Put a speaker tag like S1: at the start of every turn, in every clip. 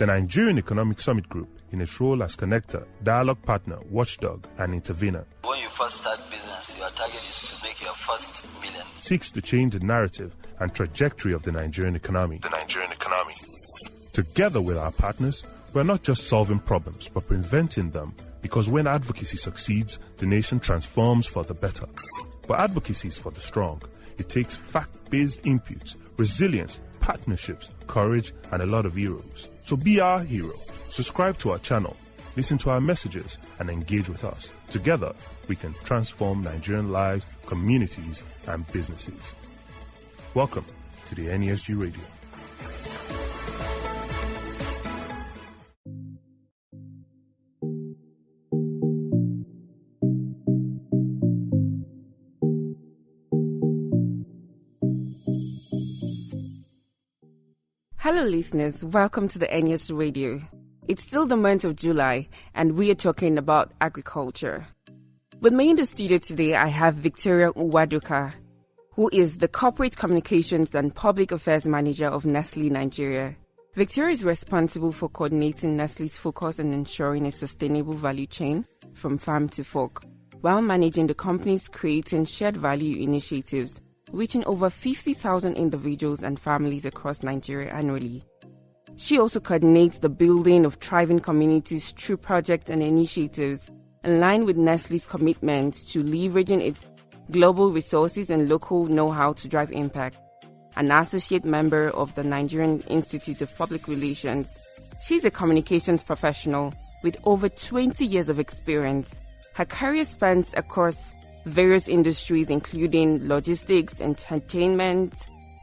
S1: The Nigerian Economic Summit Group, in its role as connector, dialogue partner, watchdog, and intervener,
S2: when you first start business, your target is to make your first million.
S1: Seeks to change the narrative and trajectory of the Nigerian economy. Together with our partners, we're not just solving problems, but preventing them, because when advocacy succeeds, the nation transforms for the better. But advocacy is for the strong. It takes fact-based inputs, resilience, partnerships, courage, and a lot of heroes. So be our hero. Subscribe to our channel, listen to our messages, and engage with us. Together, we can transform Nigerian lives, communities, and businesses. Welcome to the NESG Radio.
S3: Hello listeners, welcome to the NESG Radio. It's still the month of July and we are talking about agriculture. With me in the studio today, I have Victoria Uwadoka, who is the Corporate Communications and Public Affairs Manager of Nestle Nigeria. Victoria is responsible for coordinating Nestle's focus on ensuring a sustainable value chain from farm to fork, while managing the company's creating shared value initiatives, reaching over 50,000 individuals and families across Nigeria annually. She also coordinates the building of thriving communities through projects and initiatives in line with Nestle's commitment to leveraging its global resources and local know-how to drive impact. An associate member of the Nigerian Institute of Public Relations, she's a communications professional with over 20 years of experience. Her career spans across various industries including logistics, entertainment,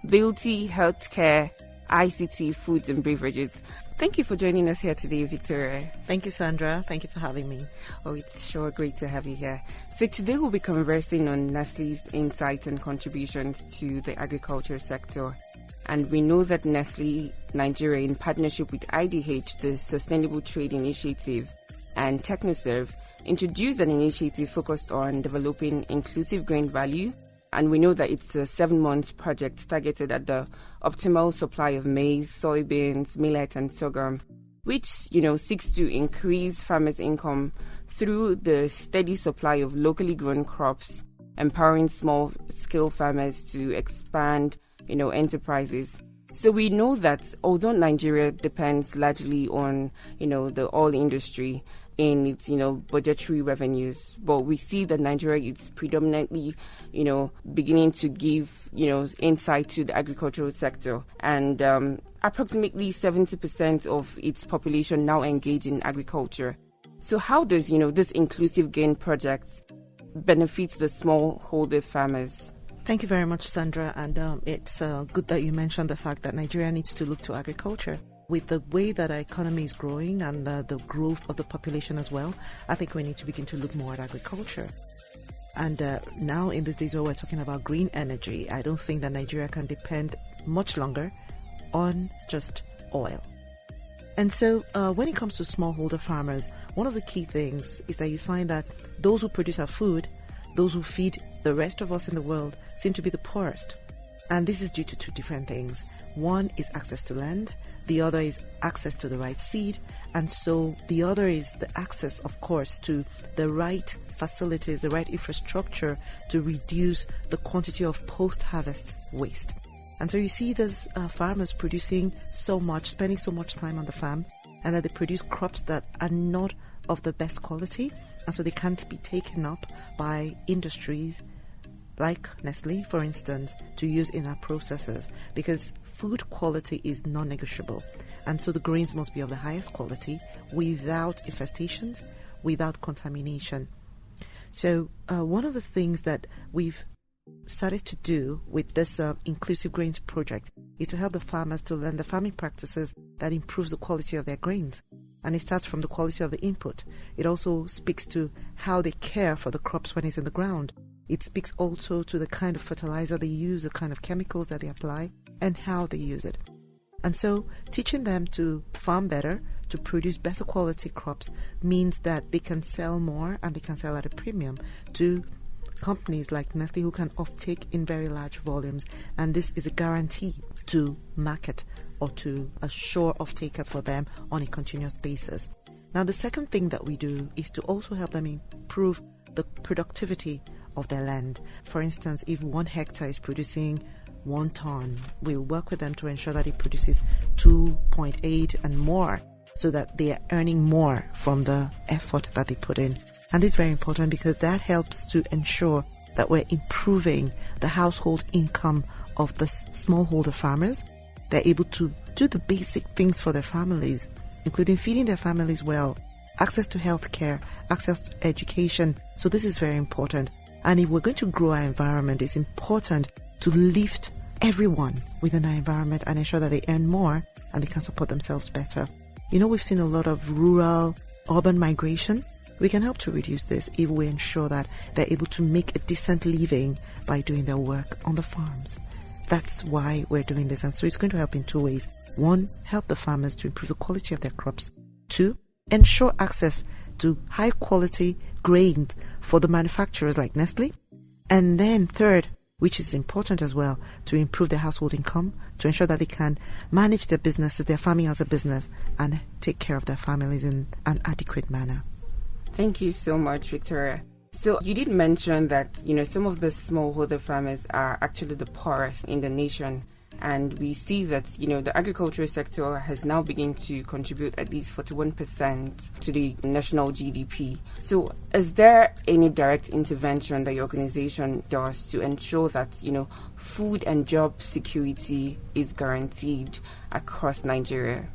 S3: beauty, healthcare, ICT, foods and beverages. Thank you for joining us here today, Victoria.
S4: Thank you, Sandra. Thank you for having me.
S3: Oh, it's sure great to have you here. So today we'll be conversing on Nestle's insights and contributions to the agriculture sector. And we know that Nestle Nigeria, in partnership with IDH, the Sustainable Trade Initiative, and TechnoServe, introduced an initiative focused on developing inclusive grain value, and we know that it's a 7-month project targeted at the optimal supply of maize, soybeans, millet, and sorghum, which, seeks to increase farmers' income through the steady supply of locally grown crops, empowering small-scale farmers to expand, enterprises. So we know that although Nigeria depends largely on, the oil industry in its, budgetary revenues, but we see that Nigeria is predominantly, beginning to give, insight to the agricultural sector. And approximately 70% of its population now engage in agriculture. So how does, this inclusive gain project benefit the smallholder farmers?
S4: Thank you very much, Sandra. And it's good that you mentioned the fact that Nigeria needs to look to agriculture. With the way that our economy is growing and the growth of the population as well, I think we need to begin to look more at agriculture. And now in these days where we're talking about green energy, I don't think that Nigeria can depend much longer on just oil. And so when it comes to smallholder farmers, one of the key things is that you find that those who produce our food, those who feed the rest of us in the world, seem to be the poorest. And this is due to two different things. One is access to land. The other is access to the right seed. And so the other is the access, of course, to the right facilities, the right infrastructure to reduce the quantity of post-harvest waste. And so you see these farmers producing so much, spending so much time on the farm, and that they produce crops that are not of the best quality. And so they can't be taken up by industries like Nestle, for instance, to use in our processes, because food quality is non-negotiable. And so the grains must be of the highest quality without infestations, without contamination. So one of the things that we've started to do with this Inclusive Grains project is to help the farmers to learn the farming practices that improves the quality of their grains. And it starts from the quality of the input. It also speaks to how they care for the crops when it's in the ground. It speaks also to the kind of fertilizer they use, the kind of chemicals that they apply, and how they use it. And so teaching them to farm better, to produce better quality crops, means that they can sell more and they can sell at a premium to companies like Nestle who can offtake in very large volumes, and this is a guarantee to market or to assure off-taker for them on a continuous basis. Now, the second thing that we do is to also help them improve the productivity of their land. For instance, if 1 hectare is producing 1 ton, we'll work with them to ensure that it produces 2.8 and more, so that they are earning more from the effort that they put in. And this is very important because that helps to ensure that we're improving the household income of the smallholder farmers. They're able to do the basic things for their families, including feeding their families well, access to healthcare, access to education. So this is very important. And if we're going to grow our environment, it's important to lift everyone within our environment and ensure that they earn more and they can support themselves better. You know, we've seen a lot of rural, urban migration. We can help to reduce this if we ensure that they're able to make a decent living by doing their work on the farms. That's why we're doing this. And so it's going to help in 2 ways. 1, help the farmers to improve the quality of their crops. 2, ensure access to high quality grains for the manufacturers like Nestle. And then 3rd, which is important as well, to improve their household income, to ensure that they can manage their businesses, their farming as a business, and take care of their families in an adequate manner.
S3: Thank you so much, Victoria. So you did mention that, some of the smallholder farmers are actually the poorest in the nation. And we see that, the agricultural sector has now begun to contribute at least 41% to the national GDP. So is there any direct intervention that your organization does to ensure that, food and job security is guaranteed across Nigeria?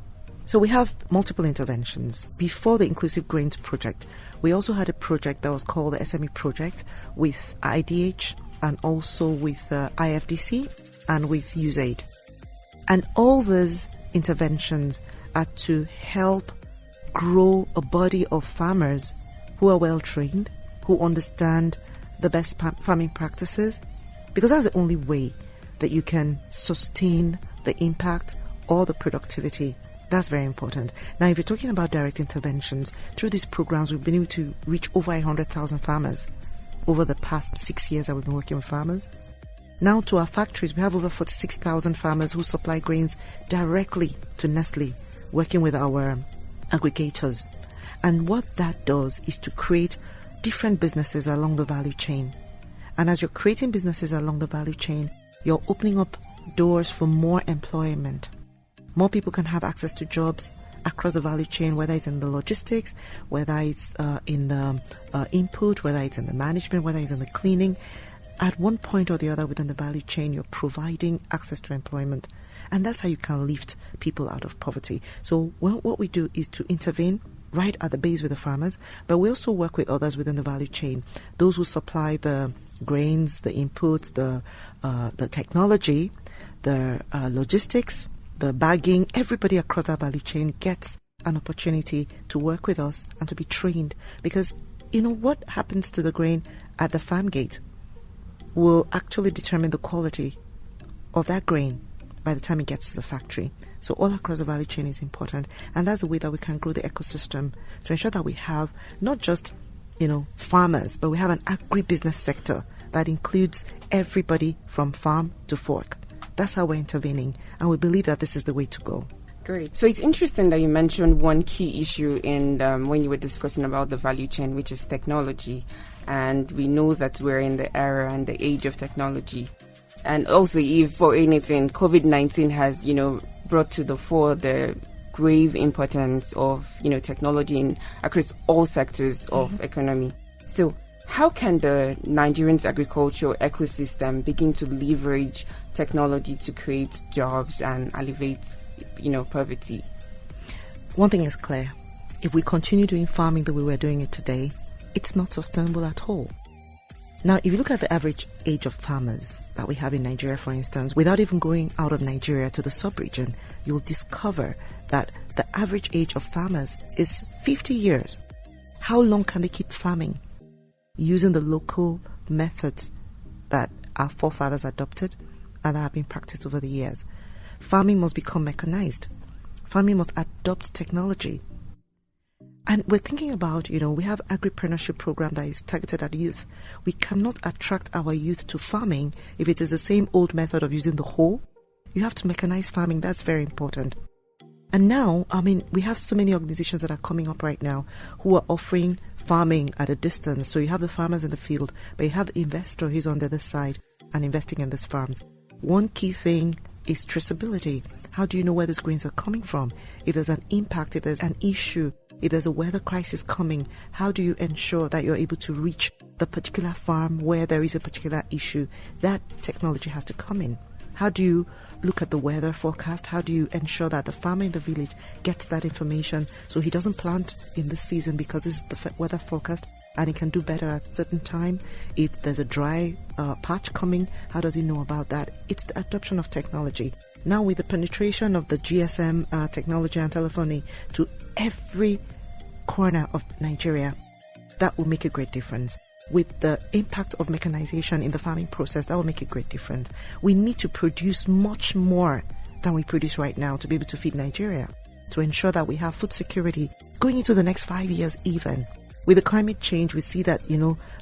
S4: So we have multiple interventions. Before the Inclusive Grains Project, we also had a project that was called the SME Project with IDH and also with IFDC and with USAID. And all these interventions are to help grow a body of farmers who are well trained, who understand the best farming practices, because that's the only way that you can sustain the impact or the productivity. That's very important. Now, if you're talking about direct interventions, through these programs, we've been able to reach over 100,000 farmers over the past 6 years that we've been working with farmers. Now, to our factories, we have over 46,000 farmers who supply grains directly to Nestle, working with our aggregators. And what that does is to create different businesses along the value chain. And as you're creating businesses along the value chain, you're opening up doors for more employment. More people can have access to jobs across the value chain, whether it's in the logistics, whether it's in the input, whether it's in the management, whether it's in the cleaning. At one point or the other within the value chain, you're providing access to employment. And that's how you can lift people out of poverty. So what we do is to intervene right at the base with the farmers, but we also work with others within the value chain. Those who supply the grains, the inputs, the technology, the logistics, the bagging, everybody across that value chain gets an opportunity to work with us and to be trained. Because what happens to the grain at the farm gate will actually determine the quality of that grain by the time it gets to the factory. So all across the value chain is important, and that's the way that we can grow the ecosystem to ensure that we have not just farmers, but we have an agribusiness sector that includes everybody from farm to fork. That's how we're intervening, and we believe that this is the way to go.
S3: Great. So it's interesting that you mentioned one key issue in when you were discussing about the value chain, which is technology. And we know that we're in the era and the age of technology. And also, if for anything, COVID-19 has, brought to the fore the grave importance of, technology across all sectors of economy. So how can the Nigerian's agricultural ecosystem begin to leverage technology to create jobs and alleviate, poverty?
S4: One thing is clear. If we continue doing farming the way we're doing it today, it's not sustainable at all. Now, if you look at the average age of farmers that we have in Nigeria, for instance, without even going out of Nigeria to the sub-region, you'll discover that the average age of farmers is 50 years. How long can they keep farming using the local methods that our forefathers adopted and that have been practiced over the years? Farming must become mechanized. Farming must adopt technology. And we're thinking about, we have agripreneurship program that is targeted at youth. We cannot attract our youth to farming if it is the same old method of using the hoe. You have to mechanize farming. That's very important. And now, we have so many organizations that are coming up right now who are offering farming at a distance. So you have the farmers in the field, but you have the investor who's on the other side and investing in these farms. One key thing is traceability. How do you know where these grains are coming from? If there's an impact, if there's an issue, if there's a weather crisis coming, how do you ensure that you're able to reach the particular farm where there is a particular issue? That technology has to come in. How do you look at the weather forecast? How do you ensure that the farmer in the village gets that information so he doesn't plant in this season because this is the weather forecast and he can do better at a certain time? If there's a dry patch coming, how does he know about that? It's the adoption of technology. Now with the penetration of the GSM technology and telephony to every corner of Nigeria, that will make a great difference. With the impact of mechanization in the farming process, that will make a great difference. We need to produce much more than we produce right now to be able to feed Nigeria, to ensure that we have food security going into the next 5 years even. With the climate change, we see that,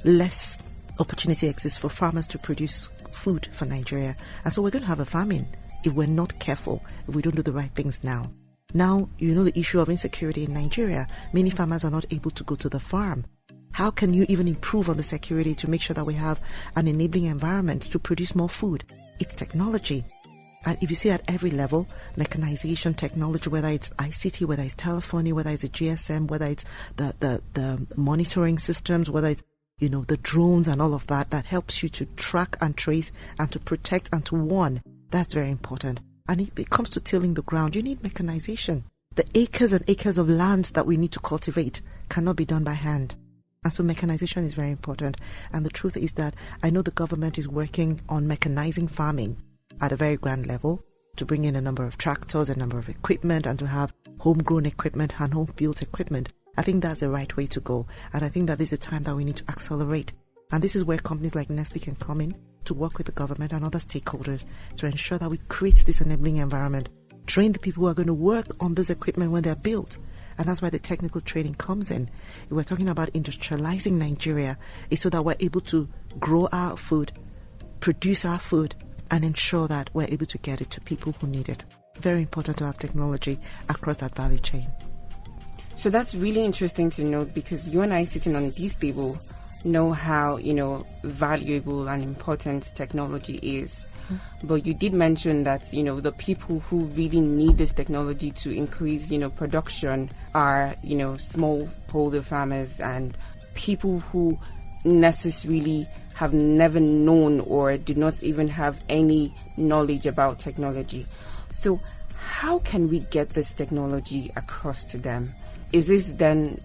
S4: less opportunity exists for farmers to produce food for Nigeria. And so we're going to have a famine if we're not careful, if we don't do the right things now. Now, the issue of insecurity in Nigeria. Many farmers are not able to go to the farm. How can you even improve on the security to make sure that we have an enabling environment to produce more food? It's technology. And if you see at every level, mechanization, technology, whether it's ICT, whether it's telephony, whether it's a GSM, whether it's the monitoring systems, whether it's, the drones and all of that, that helps you to track and trace and to protect and to warn. That's very important. And if it comes to tilling the ground, you need mechanization. The acres and acres of lands that we need to cultivate cannot be done by hand. And so mechanization is very important. And the truth is that I know the government is working on mechanizing farming at a very grand level to bring in a number of tractors, a number of equipment, and to have homegrown equipment and home-built equipment. I think that's the right way to go. And I think that this is a time that we need to accelerate. And this is where companies like Nestle can come in to work with the government and other stakeholders to ensure that we create this enabling environment, train the people who are going to work on this equipment when they're built. And that's why the technical training comes in. If we're talking about industrializing Nigeria, it's so that we're able to grow our food, produce our food, and ensure that we're able to get it to people who need it. Very important to have technology across that value chain.
S3: So that's really interesting to note, because you and I sitting on this table know how, valuable and important technology is. But you did mention that, the people who really need this technology to increase, production are, smallholder farmers and people who necessarily have never known or do not even have any knowledge about technology. So how can we get this technology across to them? Is this then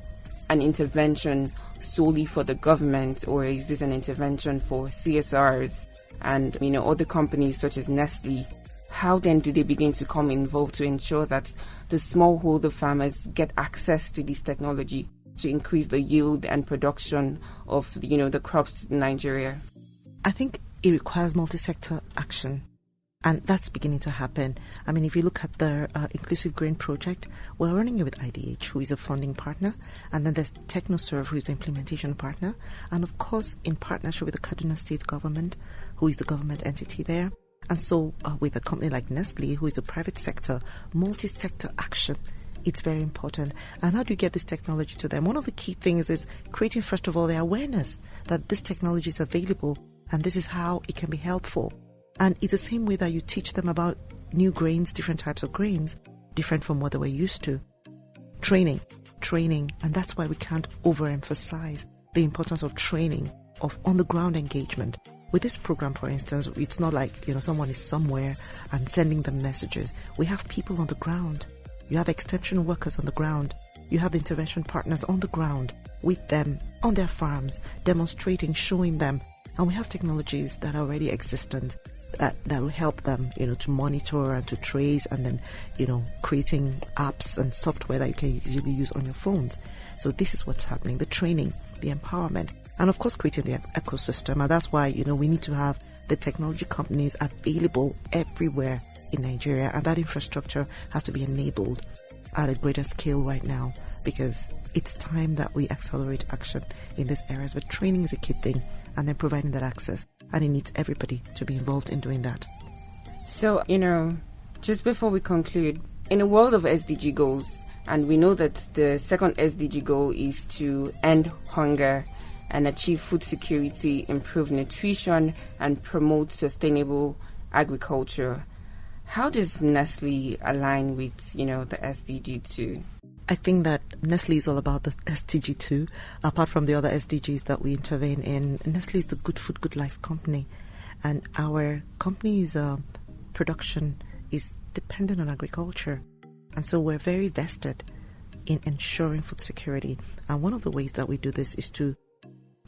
S3: an intervention solely for the government, or is this an intervention for CSRs and other companies such as Nestle? How then do they begin to come involved to ensure that the smallholder farmers get access to this technology to increase the yield and production of the crops in Nigeria?
S4: I think it requires multi-sector action. And that's beginning to happen. If you look at the Inclusive Grain Project, we're running it with IDH, who is a funding partner. And then there's TechnoServe, who is the implementation partner. And of course, in partnership with the Kaduna State government, who is the government entity there. And so with a company like Nestle, who is the private sector, multi-sector action, it's very important. And how do you get this technology to them? One of the key things is creating, first of all, the awareness that this technology is available and this is how it can be helpful. And it's the same way that you teach them about new grains, different types of grains, different from what they were used to. Training. And that's why we can't overemphasize the importance of training, of on-the-ground engagement. With this program, for instance, it's not like, someone is somewhere and sending them messages. We have people on the ground. You have extension workers on the ground. You have intervention partners on the ground with them on their farms, demonstrating, showing them. And we have technologies that are already existent that will help them, to monitor and to trace, and then, creating apps and software that you can easily use on your phones. So this is what's happening, the training, the empowerment, and of course creating the ecosystem. And that's why, we need to have the technology companies available everywhere in Nigeria, and that infrastructure has to be enabled. at a greater scale right now, because it's time that we accelerate action in these areas. But training is a key thing, and then providing that access. And it needs everybody to be involved in doing that.
S3: So, just before we conclude, in a world of SDG goals, and we know that the second SDG goal is to end hunger and achieve food security, improve nutrition, and promote sustainable agriculture. How does Nestle align with, the SDG 2?
S4: I think that Nestle is all about the SDG 2. Apart from the other SDGs that we intervene in, Nestle is the Good Food, Good Life company. And our company's production is dependent on agriculture. And so we're very vested in ensuring food security. And one of the ways that we do this is to,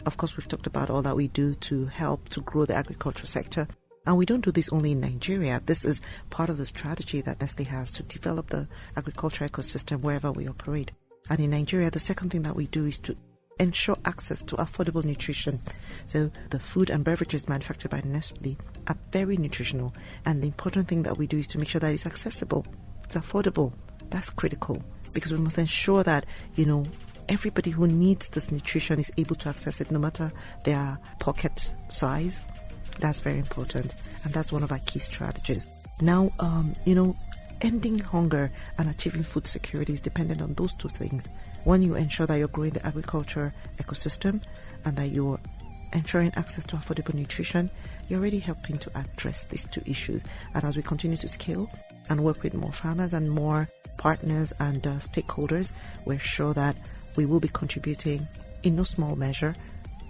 S4: of course, we've talked about all that we do to help to grow the agriculture sector. And we don't do this only in Nigeria. This is part of the strategy that Nestle has to develop the agriculture ecosystem wherever we operate. And in Nigeria, the second thing that we do is to ensure access to affordable nutrition. So the food and beverages manufactured by Nestle are very nutritional. And the important thing that we do is to make sure that it's accessible, it's affordable. That's critical, because we must ensure that, everybody who needs this nutrition is able to access it, no matter their pocket size. That's very important, and that's one of our key strategies. Now, ending hunger and achieving food security is dependent on those two things. One, you ensure that you're growing the agriculture ecosystem and that you're ensuring access to affordable nutrition. You're already helping to address these two issues. And as we continue to scale and work with more farmers and more partners and stakeholders, we're sure that we will be contributing in no small measure.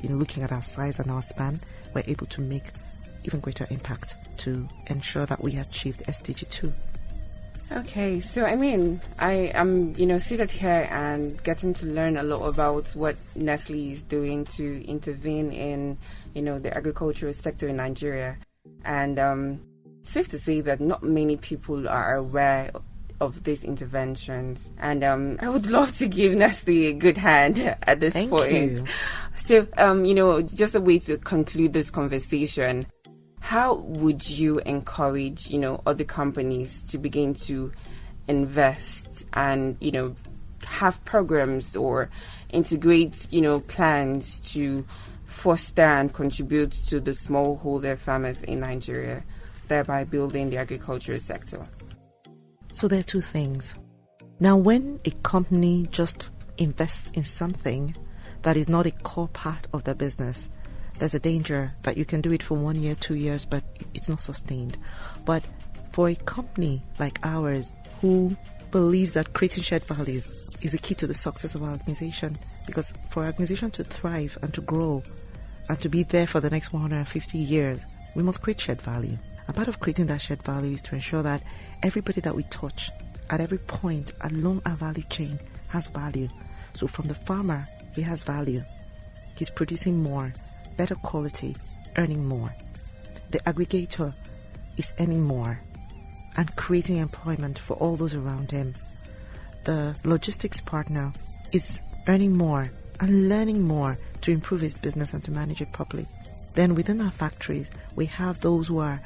S4: Looking at our size and our span, we're able to make even greater impact to ensure that we achieve the SDG 2.
S3: Okay, so I am, seated here and getting to learn a lot about what Nestle is doing to intervene in, the agricultural sector in Nigeria. And safe to say that not many people are aware of these interventions. And I would love to give Nestle a good hand at this point.
S4: Thank you.
S3: So, just a way to conclude this conversation, how would you encourage, other companies to begin to invest and, have programs or integrate, plans to foster and contribute to the smallholder farmers in Nigeria, thereby building the agricultural sector?
S4: So there are two things. Now, when a company just invests in something that is not a core part of their business, there's a danger that you can do it for 1 year, 2 years, but it's not sustained. But for a company like ours, who believes that creating shared value is the key to the success of our organization, because for our organization to thrive and to grow and to be there for the next 150 years, we must create shared value. And part of creating that shared value is to ensure that everybody that we touch at every point along our value chain has value. So from the farmer, he has value. He's producing more, better quality, earning more. The aggregator is earning more and creating employment for all those around him. The logistics partner is earning more and learning more to improve his business and to manage it properly. Then within our factories, we have those who are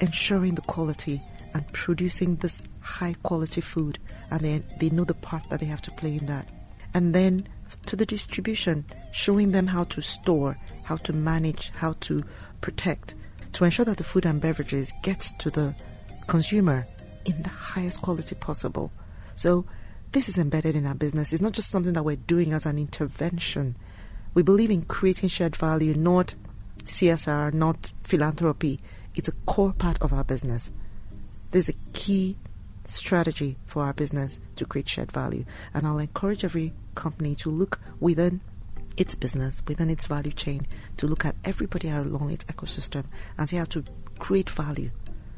S4: ensuring the quality and producing this high quality food, and they know the part that they have to play in that. And then to the distribution, showing them how to store, how to manage, how to protect, to ensure that the food and beverages gets to the consumer in the highest quality possible. So this is embedded in our business. It's not just something that we're doing as an intervention. We believe in creating shared value, not CSR, not philanthropy. It's a core part of our business. This is a key strategy for our business to create shared value. And I'll encourage every company to look within its business, within its value chain, to look at everybody along its ecosystem and see how to create value,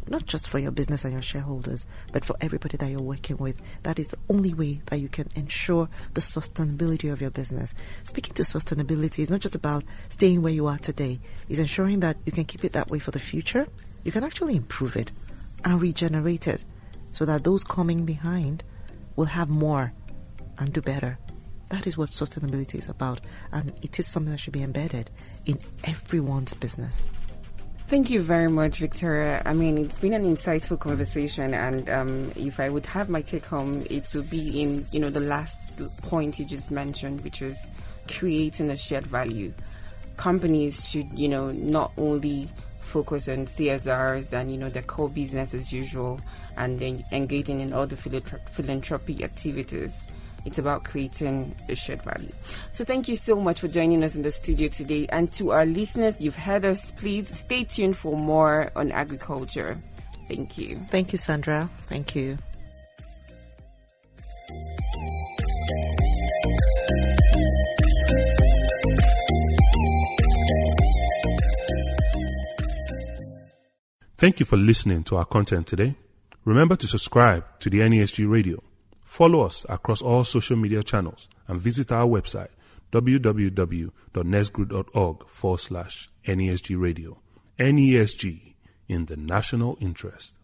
S4: not just for your business and your shareholders, but for everybody that you're working with. That is the only way that you can ensure the sustainability of your business. Speaking to sustainability is not just about staying where you are today. It's ensuring that you can keep it that way for the future. You can actually improve it and regenerate it so that those coming behind will have more and do better. That is what sustainability is about, and it is something that should be embedded in everyone's business.
S3: Thank you very much, Victoria. I mean, it's been an insightful conversation, and if I would have my take home, it would be in, the last point you just mentioned, which was creating a shared value. Companies should, not only focus on CSRs and, their core business as usual, and then engaging in all the philanthropy activities. It's about creating a shared value. So thank you so much for joining us in the studio today. And to our listeners, you've heard us. Please stay tuned for more on agriculture. Thank you.
S4: Thank you, Sandra. Thank you.
S1: Thank you for listening to our content today. Remember to subscribe to the NESG Radio. Follow us across all social media channels and visit our website www.nesgru.org/NESG Radio. NESG, in the national interest.